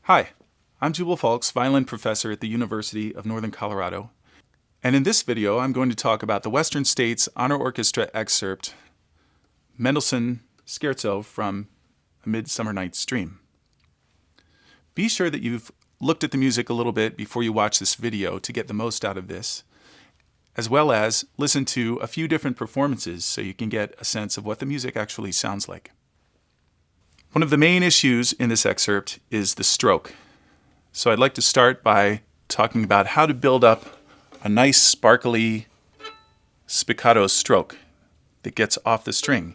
Hi, I'm Jubal Fulks, violin professor at the University of Northern Colorado. And in this video, I'm going to talk about the Western States Honor Orchestra excerpt, Mendelssohn Scherzo from A Midsummer Night's Dream. Be sure that you've looked at the music a little bit before you watch this video to get the most out of this, as well as listen to a few different performances so you can get a sense of what the music actually sounds like. One of the main issues in this excerpt is the stroke. So I'd like to start by talking about how to build up a nice sparkly spiccato stroke that gets off the string.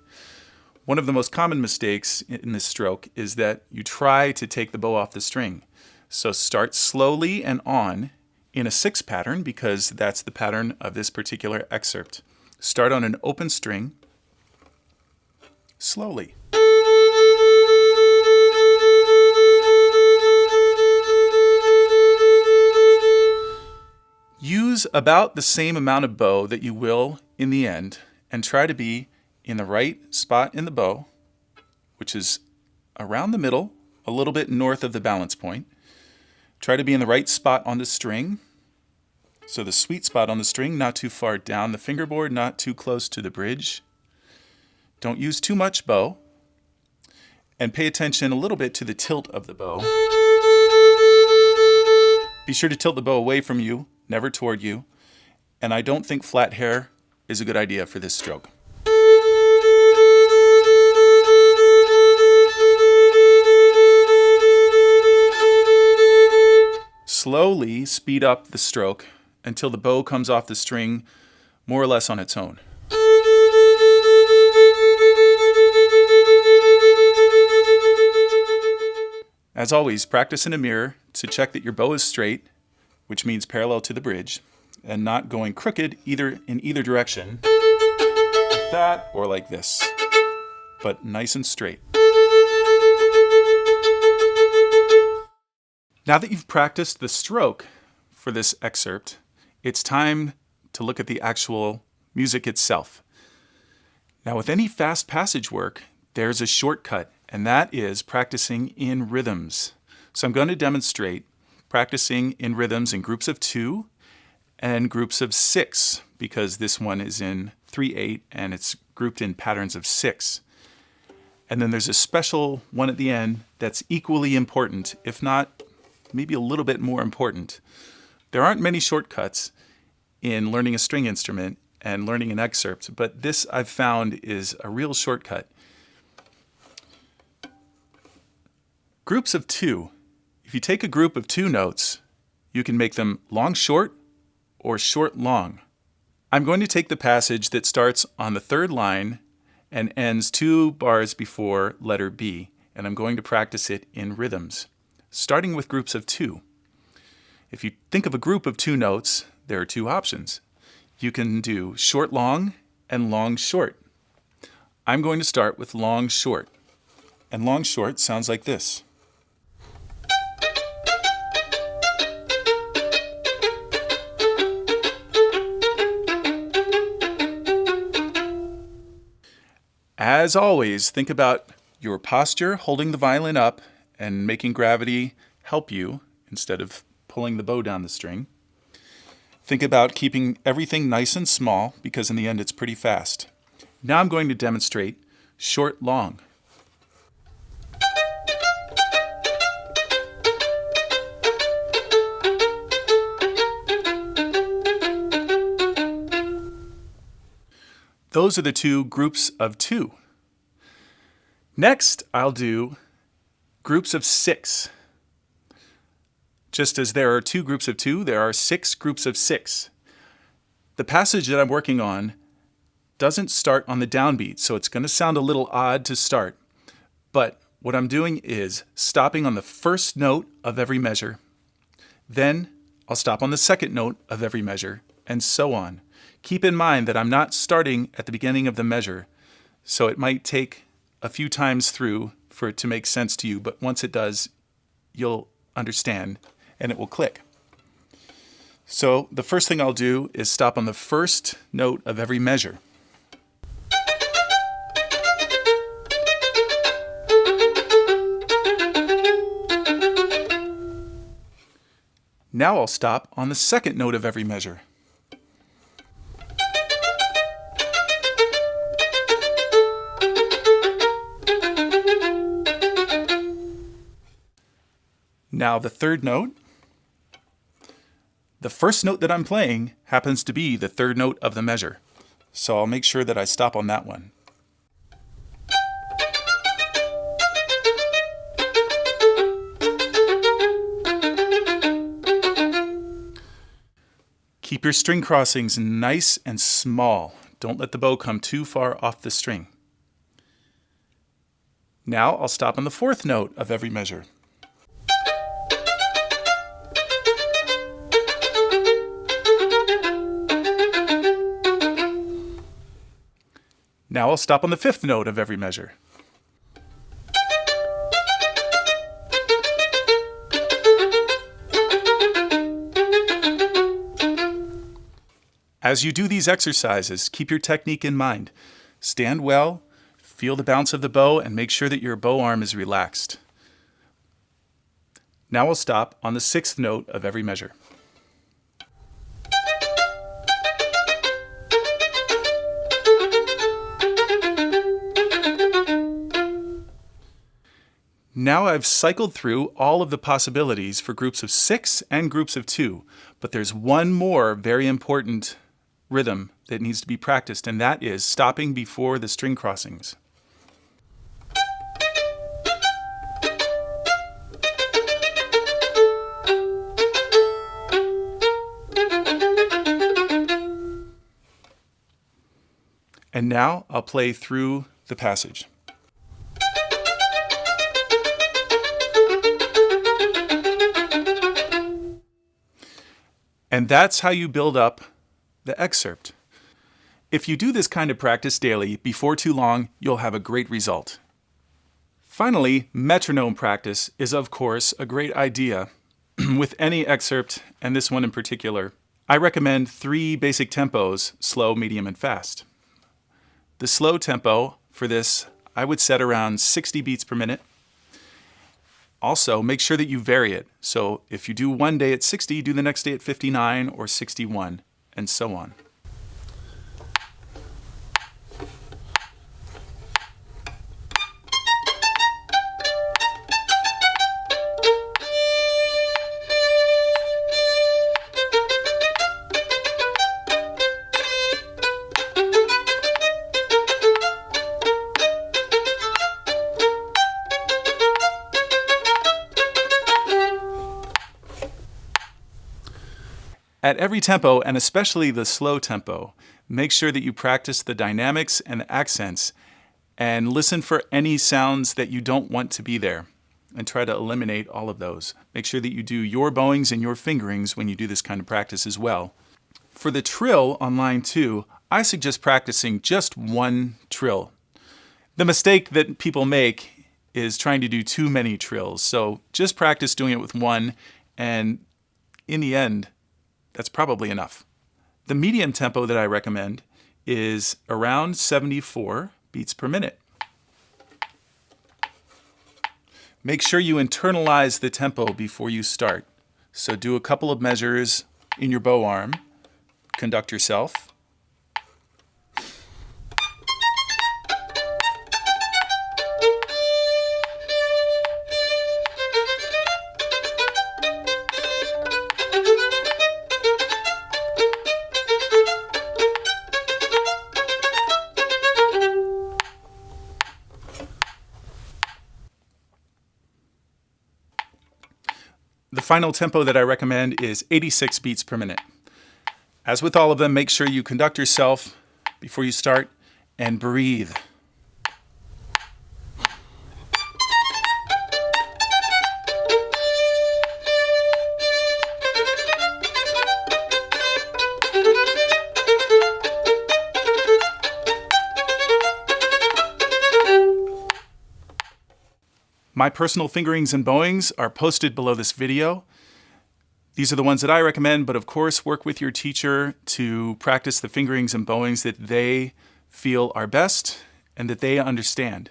One of the most common mistakes in this stroke is that you try to take the bow off the string. So start slowly and on in a 6 pattern, because that's the pattern of this particular excerpt. Start on an open string, slowly. Use about the same amount of bow that you will in the end, and try to be in the right spot in the bow, which is around the middle, a little bit north of the balance point. Try to be in the right spot on the string, so the sweet spot on the string, not too far down the fingerboard, not too close to the bridge. Don't use too much bow, and pay attention a little bit to the tilt of the bow. Be sure to tilt the bow away from you, never toward you, and I don't think flat hair is a good idea for this stroke. Slowly speed up the stroke until the bow comes off the string more or less on its own. As always, practice in a mirror to check that your bow is straight, which means parallel to the bridge, and not going crooked in either direction, like that or like this, but nice and straight. Now that you've practiced the stroke for this excerpt, it's time to look at the actual music itself. Now, with any fast passage work, there's a shortcut, and that is practicing in rhythms. So I'm going to demonstrate practicing in rhythms in groups of 2 and groups of 6, because this one is in 3/8 and it's grouped in patterns of 6. And then there's a special one at the end that's equally important, if not maybe a little bit more important. There aren't many shortcuts in learning a string instrument and learning an excerpt, but this I've found is a real shortcut. Groups of 2. If you take a group of 2 notes, you can make them long-short or short-long. I'm going to take the passage that starts on the 3rd line and ends 2 bars before letter B, and I'm going to practice it in rhythms, starting with groups of 2. If you think of a group of 2 notes, there are 2 options. You can do short-long and long-short. I'm going to start with long-short, and long-short sounds like this. As always, think about your posture, holding the violin up and making gravity help you instead of pulling the bow down the string. Think about keeping everything nice and small, because in the end it's pretty fast. Now I'm going to demonstrate short-long. Those are the 2 groups of 2. Next, I'll do groups of 6. Just as there are 2 groups of 2, there are 6 groups of 6. The passage that I'm working on doesn't start on the downbeat, so it's going to sound a little odd to start. But what I'm doing is stopping on the first note of every measure. Then I'll stop on the second note of every measure, and so on. Keep in mind that I'm not starting at the beginning of the measure, so it might take a few times through for it to make sense to you, but once it does, you'll understand and it will click. So the first thing I'll do is stop on the first note of every measure. Now I'll stop on the second note of every measure. Now the third note. The first note that I'm playing happens to be the third note of the measure, so I'll make sure that I stop on that one. Keep your string crossings nice and small. Don't let the bow come too far off the string. Now I'll stop on the fourth note of every measure. Now I'll stop on the fifth note of every measure. As you do these exercises, keep your technique in mind. Stand well, feel the bounce of the bow, and make sure that your bow arm is relaxed. Now I'll stop on the sixth note of every measure. Now I've cycled through all of the possibilities for groups of 6 and groups of 2, but there's one more very important rhythm that needs to be practiced, and that is stopping before the string crossings. And now I'll play through the passage. And that's how you build up the excerpt. If you do this kind of practice daily, before too long, you'll have a great result. Finally, metronome practice is, of course, a great idea with any excerpt, and this one in particular. I recommend 3 basic tempos, slow, medium, and fast. The slow tempo for this, I would set around 60 beats per minute. Also, make sure that you vary it. So if you do one day at 60, do the next day at 59 or 61, and so on. At every tempo, and especially the slow tempo, make sure that you practice the dynamics and the accents and listen for any sounds that you don't want to be there and try to eliminate all of those. Make sure that you do your bowings and your fingerings when you do this kind of practice as well. For the trill on line 2, I suggest practicing just one trill. The mistake that people make is trying to do too many trills, so just practice doing it with one, and in the end, that's probably enough. The medium tempo that I recommend is around 74 beats per minute. Make sure you internalize the tempo before you start. So do a couple of measures in your bow arm, conduct yourself. The final tempo that I recommend is 86 beats per minute. As with all of them, make sure you conduct yourself before you start and breathe. My personal fingerings and bowings are posted below this video. These are the ones that I recommend, but of course work with your teacher to practice the fingerings and bowings that they feel are best and that they understand.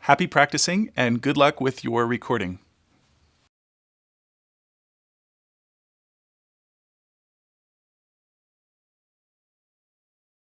Happy practicing and good luck with your recording.